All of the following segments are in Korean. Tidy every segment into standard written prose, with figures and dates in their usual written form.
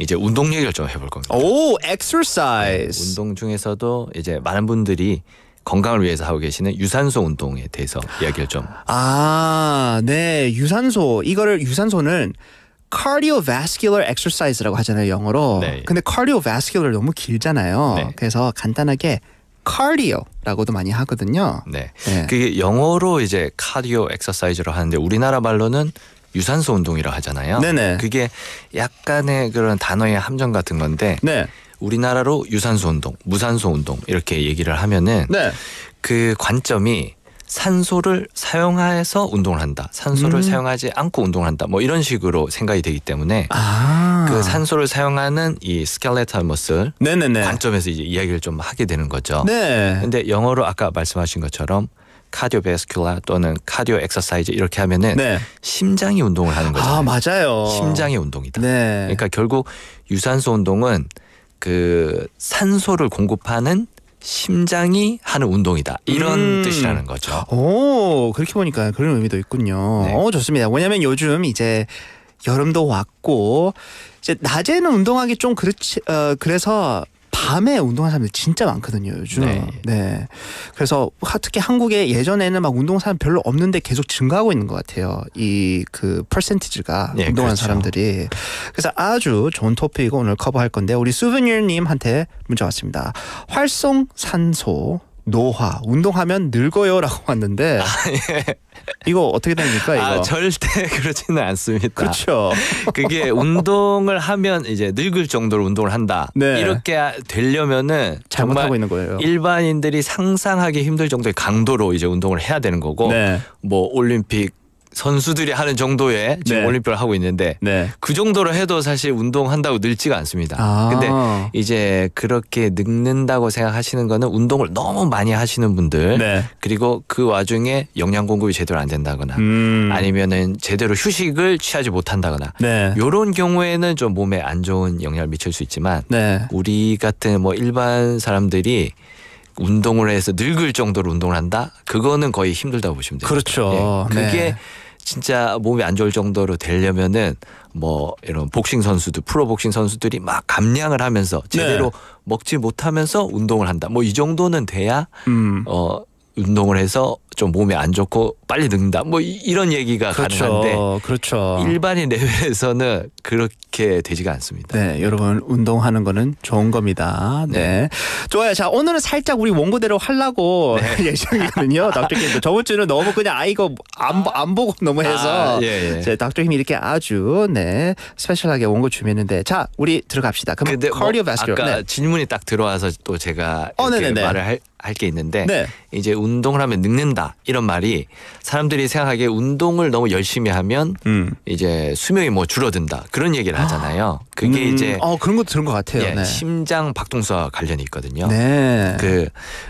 이제 운동 얘기를 좀 해볼 겁니다. 오, exercise. 운동 중에서도 이제 많은 분들이 건강을 위해서 하고 계시는 유산소 운동에 대해서 이야기를 좀. 네, 유산소는 cardiovascular exercise라고 하잖아요, 영어로. 네. 근데 cardiovascular 너무 길잖아요. 네. 그래서 간단하게 cardio라고도 많이 하거든요. 네. 네. 그게 영어로 이제 카디오 엑서사이즈로 하는데 우리나라 말로는 유산소 운동이라 하잖아요. 네네. 그게 약간의 그런 단어의 함정 같은 건데 네. 우리나라로 유산소 운동, 무산소 운동 이렇게 얘기를 하면은 네. 그 관점이 산소를 사용해서 운동을 한다. 산소를 사용하지 않고 운동을 한다. 뭐 이런 식으로 생각이 되기 때문에 그 산소를 사용하는 이 스켈레탈 머슬 네네네. 관점에서 이제 이야기를 좀 하게 되는 거죠. 네. 근데 영어로 아까 말씀하신 것처럼 카디오베스큘라 또는 카디오 엑서사이즈 이렇게 하면은 네. 심장이 운동을 하는 거죠. 맞아요. 심장의 운동이다. 네. 그러니까 결국 유산소 운동은 그 산소를 공급하는 심장이 하는 운동이다. 이런 뜻이라는 거죠. 오, 그렇게 보니까 그런 의미도 있군요. 네. 좋습니다. 왜냐하면 요즘 이제 여름도 왔고 이제 낮에는 운동하기 좀 그렇지 그래서 밤에 운동하는 사람들 진짜 많거든요, 요즘. 네. 그래서 특히 한국에 예전에는 막 운동하는 사람 별로 없는데 계속 증가하고 있는 것 같아요. 이 그 퍼센티지가 네, 운동하는 그렇죠. 사람들이. 그래서 아주 좋은 토픽 오늘 커버할 건데 우리 수브니님한테 문자 왔습니다. 활성산소 노화 운동하면 늙어요라고 왔는데 이거 어떻게 됩니까 이거? 절대 그렇지는 않습니다. 그렇죠. 그게 운동을 하면 이제 늙을 정도로 운동을 한다. 네. 이렇게 되려면은 잘못하고 정말 있는 거예요. 일반인들이 상상하기 힘들 정도의 강도로 이제 운동을 해야 되는 거고 네. 뭐 올림픽 선수들이 하는 정도의 지금 네. 올림픽을 하고 있는데 네. 그 정도로 해도 사실 운동한다고 늙지가 않습니다. 근데 이제 그렇게 늙는다고 생각하시는 거는 운동을 너무 많이 하시는 분들 네. 그리고 그 와중에 영양 공급이 제대로 안 된다거나 아니면은 제대로 휴식을 취하지 못한다거나 네. 이런 경우에는 좀 몸에 안 좋은 영향을 미칠 수 있지만 네. 우리 같은 뭐 일반 사람들이 운동을 해서 늙을 정도로 운동을 한다? 그거는 거의 힘들다고 보시면 돼요. 그렇죠. 그게 네. 진짜 몸이 안 좋을 정도로 되려면은 뭐 이런 복싱 선수들 프로 복싱 선수들이 막 감량을 하면서 제대로 먹지 못하면서 운동을 한다. 뭐 이 정도는 돼야 운동을 해서 좀 몸에 안 좋고 빨리 늙는다. 뭐 이런 얘기가 가능한데 그렇죠. 일반인 레벨에서는 그렇게 되지가 않습니다. 네, 여러분 운동하는 거는 좋은 겁니다. 네. 좋아요. 자, 오늘은 살짝 우리 원고대로 하려고 예정이거든요. 닥터킴도 저번 주는 너무 그냥 이거 안 보고 너무 해서 제 닥터킴이 이렇게 아주 스페셜하게 원고 준비했는데 자, 우리 들어갑시다. 그럼 cardiovascular. 아까 질문이 딱 들어와서 또 제가 이렇게 말을 할 게 있는데 이제 운동을 하면 늙는다 이런 말이 사람들이 생각하기에 운동을 너무 열심히 하면 이제 수명이 뭐 줄어든다 그런 얘기를 하잖아요. 그게 이제 그런 것도 들은 것 같아요. 심장 박동수와 관련이 있거든요. 네. 그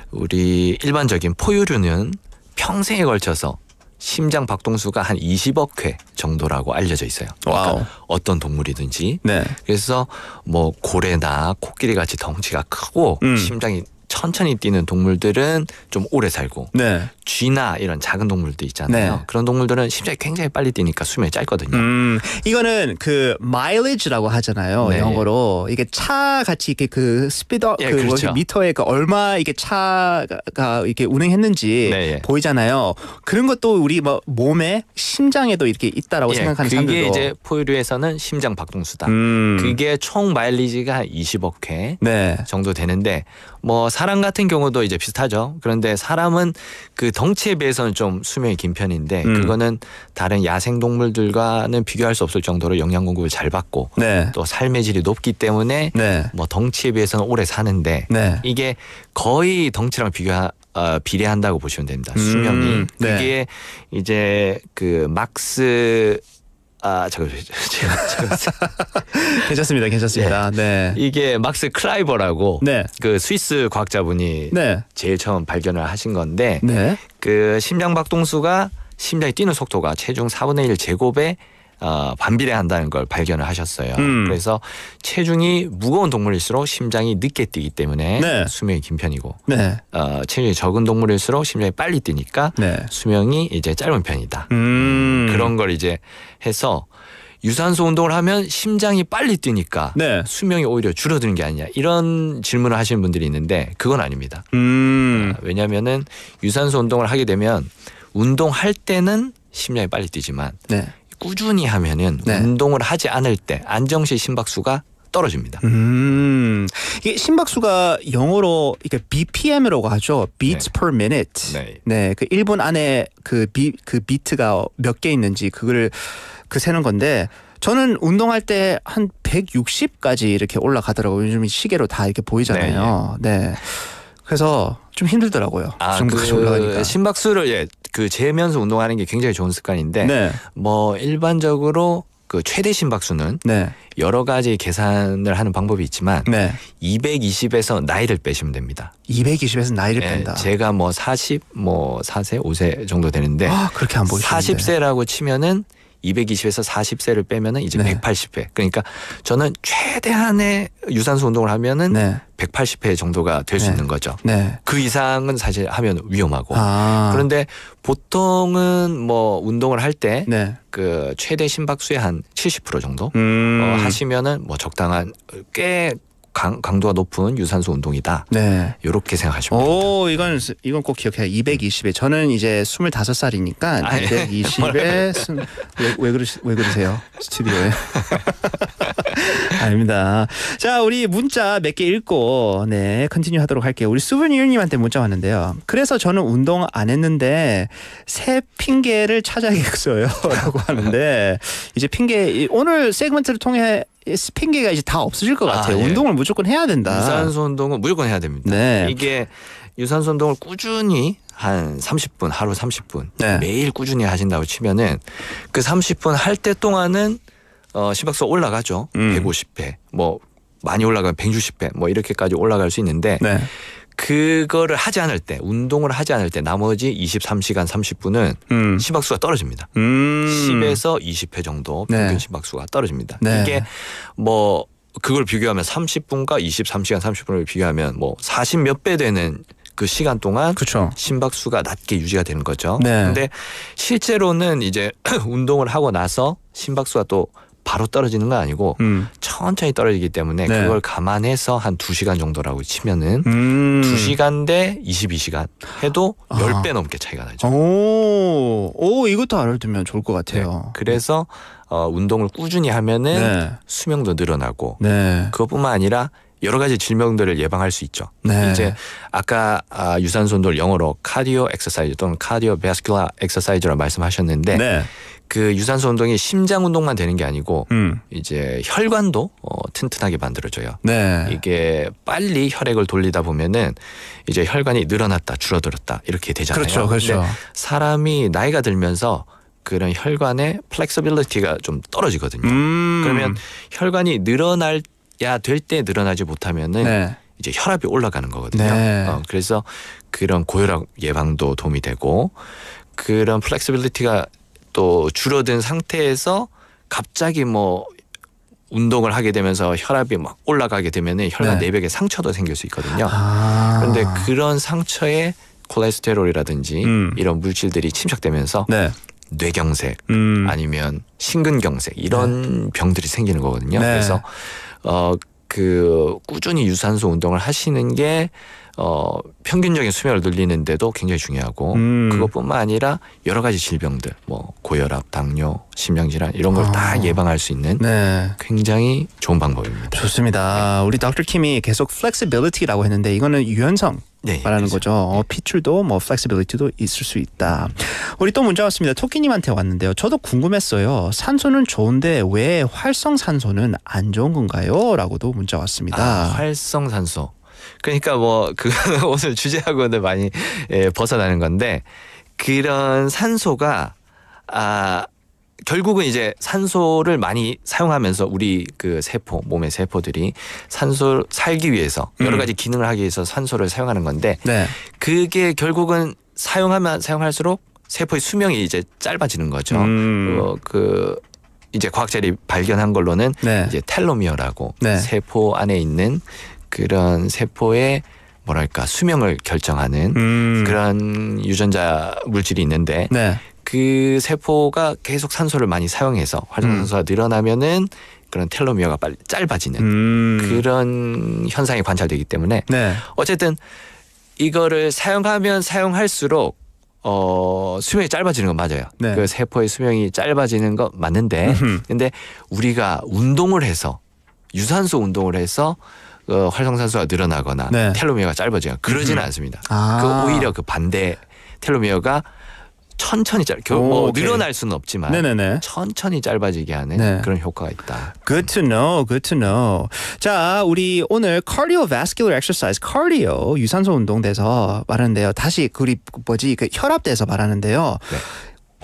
우리 일반적인 포유류는 평생에 걸쳐서 심장 박동수가 한 20억 회 정도라고 알려져 있어요. 그러니까 어떤 동물이든지. 그래서 뭐 고래나 코끼리 같이 덩치가 크고 심장이 천천히 뛰는 동물들은 좀 오래 살고 쥐나 이런 작은 동물들 있잖아요. 그런 동물들은 심장이 굉장히 빨리 뛰니까 수명이 짧거든요. 이거는 그 mileage라고 하잖아요. 영어로 이게 차 같이 이렇게 그 스피더 그렇죠. 미터에 그 얼마 이게 차가 이렇게 운행했는지 보이잖아요. 그런 것도 우리 뭐 몸에 심장에도 이렇게 있다라고 생각하는 사람들도 그게 이제 포유류에서는 심장 박동수다. 그게 총 마일리지가 한 20억 회 정도 되는데 뭐 사람 같은 경우도 이제 비슷하죠. 그런데 사람은 그 덩치에 비해서는 좀 수명이 긴 편인데 그거는 다른 야생 동물들과는 비교할 수 없을 정도로 영양 공급을 잘 받고 또 삶의 질이 높기 때문에 뭐 덩치에 비해서는 오래 사는데 이게 거의 덩치랑 비례한다고 보시면 됩니다. 수명이. 그게 이제 그 막스 괜찮습니다. 이게 막스 클라이버라고 그 스위스 과학자분이 제일 처음 발견을 하신 건데 그 심장 박동수가 심장이 뛰는 속도가 체중 4분의 1 제곱에 반비례한다는 걸 발견을 하셨어요. 그래서 체중이 무거운 동물일수록 심장이 늦게 뛰기 때문에 수명이 긴 편이고 체중이 적은 동물일수록 심장이 빨리 뛰니까 수명이 이제 짧은 편이다. 그런 걸 이제 해서 유산소 운동을 하면 심장이 빨리 뛰니까 네. 수명이 오히려 줄어드는 게 아니냐 이런 질문을 하시는 분들이 있는데 그건 아닙니다. 왜냐하면은 유산소 운동을 하게 되면 운동할 때는 심장이 빨리 뛰지만 네. 꾸준히 하면은 네. 운동을 하지 않을 때 안정시 심박수가 떨어집니다. 이게 심박수가 영어로 이게 BPM이라고 하죠. beats per minute. 네. 네, 그 1분 안에 그 비트가 몇 개 있는지 그거를 세는 건데 저는 운동할 때 한 160까지 이렇게 올라가더라고요. 요즘 시계로 다 이렇게 보이잖아요. 네. 그래서 좀 힘들더라고요. 그 올라가니까. 심박수를 그 재면서 운동하는 게 굉장히 좋은 습관인데 네. 뭐 일반적으로 그 최대 심박수는 네. 여러 가지 계산을 하는 방법이 있지만 네. 220에서 나이를 빼시면 됩니다. 220에서 나이를 네, 뺀다. 제가 뭐 4세, 5세 정도 되는데 그렇게 안 보이시는데. 40세라고 치면은 220에서 40세를 빼면은 이제 네. 180회. 그러니까 저는 최대한의 유산소 운동을 하면은 네. 180회 정도가 될 수 네. 있는 거죠. 네. 그 이상은 사실 하면 위험하고. 그런데 보통은 뭐 운동을 할 때 그 최대 심박수의 한 70% 정도 하시면은 뭐 적당한 꽤 강도가 높은 유산소 운동이다. 네. 이렇게 생각하시면 됩니다. 이건 꼭 기억해요. 220에 저는 이제 25살이니까 220에 왜 그러세요? 스튜디오에. 아닙니다. 자, 우리 문자 몇 개 읽고 컨티뉴 하도록 할게요. 우리 수브니님한테 문자 왔는데요. 그래서 저는 운동 안 했는데 새 핑계를 찾아야겠어요. 라고 하는데 이제 오늘 세그먼트를 통해 핑계가 이제 다 없어질 것 같아요. 운동을 무조건 해야 된다. 유산소 운동은 무조건 해야 됩니다. 네. 이게 유산소 운동을 꾸준히 한 30분, 하루 30분 네. 매일 꾸준히 하신다고 치면은 그 30분 할 때 동안은 심박수가 올라가죠. 150회, 뭐 많이 올라가면 160회, 뭐 이렇게까지 올라갈 수 있는데 네. 그거를 하지 않을 때, 운동을 하지 않을 때 나머지 23시간 30분은 심박수가 떨어집니다. 10에서 20회 정도 평균 네. 심박수가 떨어집니다. 네. 이게 뭐 그걸 비교하면 30분과 23시간 30분을 비교하면 뭐 40 몇 배 되는 그 시간 동안 그쵸. 심박수가 낮게 유지가 되는 거죠. 그런데 네. 실제로는 이제 운동을 하고 나서 심박수가 또 바로 떨어지는 건 아니고 천천히 떨어지기 때문에 네. 그걸 감안해서 한 2시간 정도라고 치면은 2시간 대 22시간 해도 10배 넘게 차이가 나죠. 오, 이것도 알아두면 좋을 것 같아요. 네. 그래서 운동을 꾸준히 하면은 네. 수명도 늘어나고 네. 그것뿐만 아니라 여러 가지 질병들을 예방할 수 있죠. 네. 이제 아까 유산소 운동을 영어로 카디오 엑서사이즈 또는 카디오 베스큘라 엑서사이즈라고 말씀하셨는데 네. 그 유산소 운동이 심장 운동만 되는 게 아니고 이제 혈관도 튼튼하게 만들어줘요. 네. 이게 빨리 혈액을 돌리다 보면은 이제 혈관이 늘어났다 줄어들었다 이렇게 되잖아요. 그렇죠, 그렇죠. 사람이 나이가 들면서 그런 혈관의 플렉서빌리티가 좀 떨어지거든요. 그러면 혈관이 늘어나야 될 때 늘어나지 못하면은 네. 이제 혈압이 올라가는 거거든요. 네. 그래서 그런 고혈압 예방도 도움이 되고 그런 플렉서빌리티가 또 줄어든 상태에서 갑자기 뭐 운동을 하게 되면서 혈압이 막 올라가게 되면은 혈관 네. 내벽에 상처도 생길 수 있거든요. 그런데 그런 상처에 콜레스테롤이라든지 이런 물질들이 침착되면서 네. 뇌경색 아니면 심근경색 이런 네. 병들이 생기는 거거든요. 네. 그래서 그 꾸준히 유산소 운동을 하시는 게 평균적인 수명을 늘리는데도 굉장히 중요하고 그것뿐만 아니라 여러 가지 질병들 뭐 고혈압, 당뇨, 심장질환 이런 걸 다 예방할 수 있는 네. 굉장히 좋은 방법입니다. 좋습니다. 우리 닥터 킴이 계속 flexibility라고 했는데 이거는 유연성 네, 말하는 그렇죠. 거죠. 핏줄도 뭐 flexibility도 있을 수 있다. 우리 또 문자 왔습니다. 토끼님한테 왔는데요. 저도 궁금했어요. 산소는 좋은데 왜 활성산소는 안 좋은 건가요? 라고도 문자 왔습니다. 활성산소. 그러니까 뭐 그거는 오늘 주제하고는 많이 벗어나는 건데 그런 산소가 결국은 이제 산소를 많이 사용하면서 우리 그 세포 몸의 세포들이 산소 살기 위해서 여러 가지 기능을 하기 위해서 산소를 사용하는 건데 네. 그게 결국은 사용하면 사용할수록 세포의 수명이 이제 짧아지는 거죠. 그 이제 과학자들이 발견한 걸로는 네. 이제 텔로미어라고 네. 세포 안에 있는 그런 세포의 뭐랄까 수명을 결정하는 그런 유전자 물질이 있는데 네. 그 세포가 계속 산소를 많이 사용해서 활성산소가 늘어나면은 그런 텔로미어가 빨리 짧아지는 그런 현상이 관찰되기 때문에 네. 어쨌든 이거를 사용하면 사용할수록 수명이 짧아지는 건 맞아요. 네. 그 세포의 수명이 짧아지는 건 맞는데 근데 우리가 운동을 해서 유산소 운동을 해서 활성산소가 늘어나거나 네. 텔로미어가 짧아져요. 그러지는 않습니다. 그 오히려 그 반대 텔로미어가 천천히 늘어날 수는 없지만 네네네. 천천히 짧아지게 하는 네. 그런 효과가 있다. Good to know. Good to know. 자, 우리 오늘 cardiovascular exercise, cardio 유산소 운동 돼서 말하는데요. 다시 그 혈압 돼서 말하는데요. 네.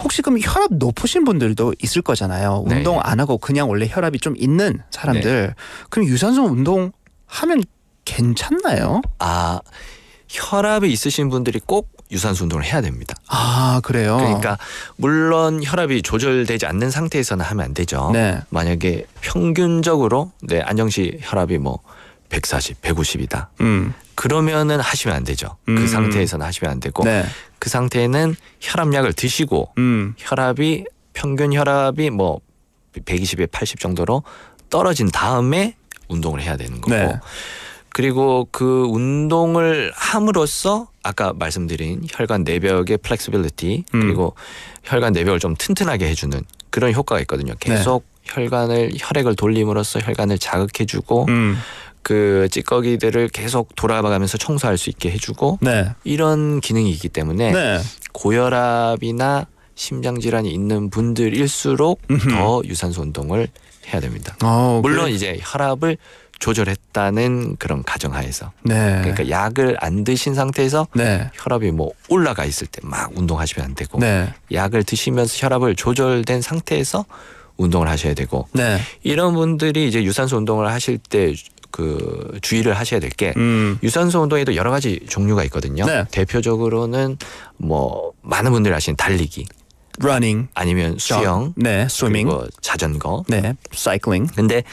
혹시 그럼 혈압 높으신 분들도 있을 거잖아요. 네. 운동 안 하고 그냥 원래 혈압이 좀 있는 사람들. 네. 그럼 유산소 운동 하면 괜찮나요? 혈압이 있으신 분들이 꼭 유산소 운동을 해야 됩니다. 그래요? 그러니까 물론 혈압이 조절되지 않는 상태에서는 하면 안 되죠. 네. 만약에 평균적으로 안정시 혈압이 140, 150이다. 그러면은 하시면 안 되죠. 그 상태에서는 하시면 안 되고 네. 그 상태에는 혈압약을 드시고 혈압이 평균 혈압이 120에 80 정도로 떨어진 다음에 운동을 해야 되는 거고 네. 그리고 그 운동을 함으로써 아까 말씀드린 혈관 내벽의 플렉시빌리티 그리고 혈관 내벽을 좀 튼튼하게 해주는 그런 효과가 있거든요. 계속 네. 혈액을 돌림으로써 혈관을 자극해주고 그 찌꺼기들을 계속 돌아가면서 청소할 수 있게 해주고 네. 이런 기능이 있기 때문에 네. 고혈압이나 심장질환이 있는 분들일수록 더 유산소 운동을 해야 됩니다. 물론 이제 혈압을 조절했다는 그런 가정하에서 네. 그러니까 약을 안 드신 상태에서 네. 혈압이 올라가 있을 때 막 운동하시면 안 되고 네. 약을 드시면서 혈압을 조절된 상태에서 운동을 하셔야 되고 네. 이런 분들이 이제 유산소 운동을 하실 때 그 주의를 하셔야 될 게 유산소 운동에도 여러 가지 종류가 있거든요. 네. 대표적으로는 많은 분들이 아시는 달리기 running 아니면 수영, 네, swimming, 그리고 자전거, 네, cycling. 근데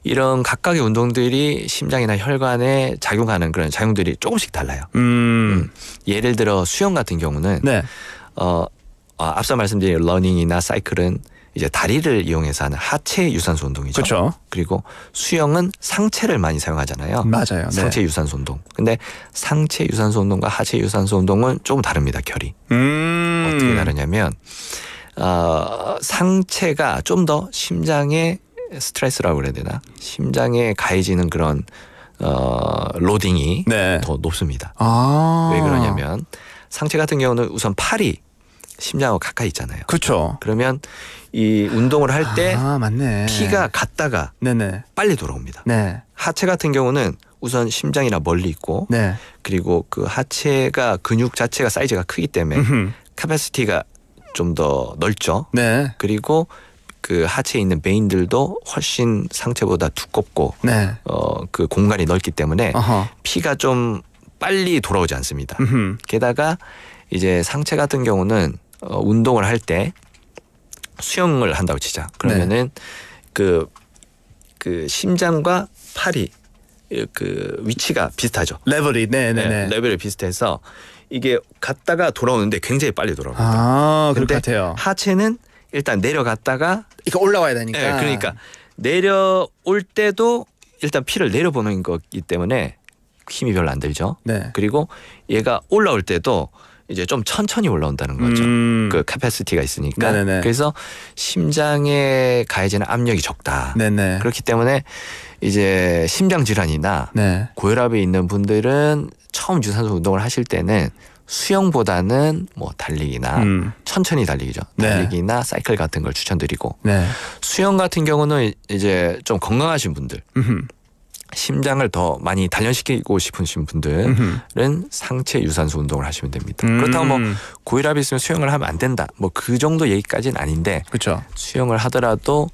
이런 각각의 운동들이 심장이나 혈관에 작용하는 그런 작용들이 조금씩 달라요. 예를 들어 수영 같은 경우는 네. 앞서 말씀드린 러닝이나 사이클은 이제 다리를 이용해서 하는 하체 유산소 운동이죠. 그렇죠. 그리고 수영은 상체를 많이 사용하잖아요. 맞아요. 상체 네. 유산소 운동. 근데 상체 유산소 운동과 하체 유산소 운동은 조금 다릅니다. 결이. 어떻게 다르냐면 상체가 좀 더 심장에 스트레스라고 그래야 되나? 심장에 가해지는 그런 로딩이 네. 더 높습니다. 왜 그러냐면 상체 같은 경우는 우선 팔이 심장하고 가까이 있잖아요. 그렇죠. 그러면 이 운동을 할 때 맞네. 피가 갔다가 네네. 빨리 돌아옵니다. 네. 하체 같은 경우는 우선 심장이나 멀리 있고 네. 그리고 그 하체가 근육 자체가 사이즈가 크기 때문에 캐패시티가 좀 더 넓죠. 네. 그리고 그 하체에 있는 베인들도 훨씬 상체보다 두껍고 네. 그 공간이 넓기 때문에 피가 좀 빨리 돌아오지 않습니다. 게다가 이제 상체 같은 경우는 운동을 할 때 수영을 한다고 치자. 그러면은 네. 그 심장과 팔이 그 위치가 비슷하죠. 레벨이 네네네. 레벨이 비슷해서 이게 갔다가 돌아오는데 굉장히 빨리 돌아옵니다. 그럴 것 같아요. 하체는 일단 내려갔다가 이거 올라와야 되니까. 네, 그러니까 내려올 때도 일단 피를 내려보는 거기 때문에 힘이 별로 안 들죠. 네. 그리고 얘가 올라올 때도 이제 좀 천천히 올라온다는 거죠. 그 캐패시티가 있으니까. 네네네. 그래서 심장에 가해지는 압력이 적다. 네네. 그렇기 때문에 이제 심장 질환이나 네. 고혈압이 있는 분들은 처음 유산소 운동을 하실 때는 수영보다는 달리기나 천천히 달리기죠. 네. 달리기나 사이클 같은 걸 추천드리고 네. 수영 같은 경우는 이제 좀 건강하신 분들 심장을 더 많이 단련시키고 싶으신 분들은 상체 유산소 운동을 하시면 됩니다. 그렇다고 고혈압이 있으면 수영을 하면 안 된다. 그 정도 얘기까지는 아닌데 그쵸. 수영을 하더라도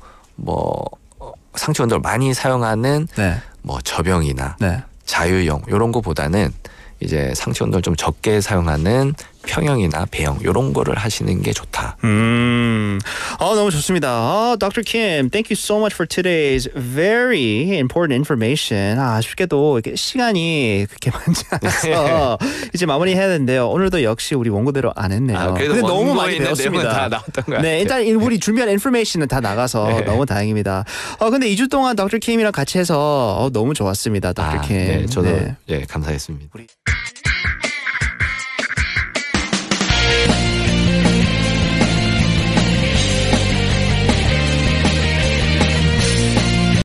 상체 운동을 많이 사용하는 네. 저병이나 네. 자유형 이런 거보다는 이제 상체 운동을 좀 적게 사용하는 평형이나 배형 이런 거를 하시는 게 좋다. 너무 좋습니다. Dr. Kim, thank you so much for today's very important information. 아쉽게도 이렇게 시간이 그렇게 많지 않아서 이제 마무리해야 되는데요. 오늘도 역시 우리 원고대로 안 했네요. 그래도 너무 많이 배웠습니다. 다 나왔던 것 같아요. 네, 일단 우리 준비한 인포메이션은 다 나가서 너무 다행입니다. 근데 2주 동안 Dr. Kim이랑 같이 해서 너무 좋았습니다. Dr. Kim. 네, 저도 감사했습니다.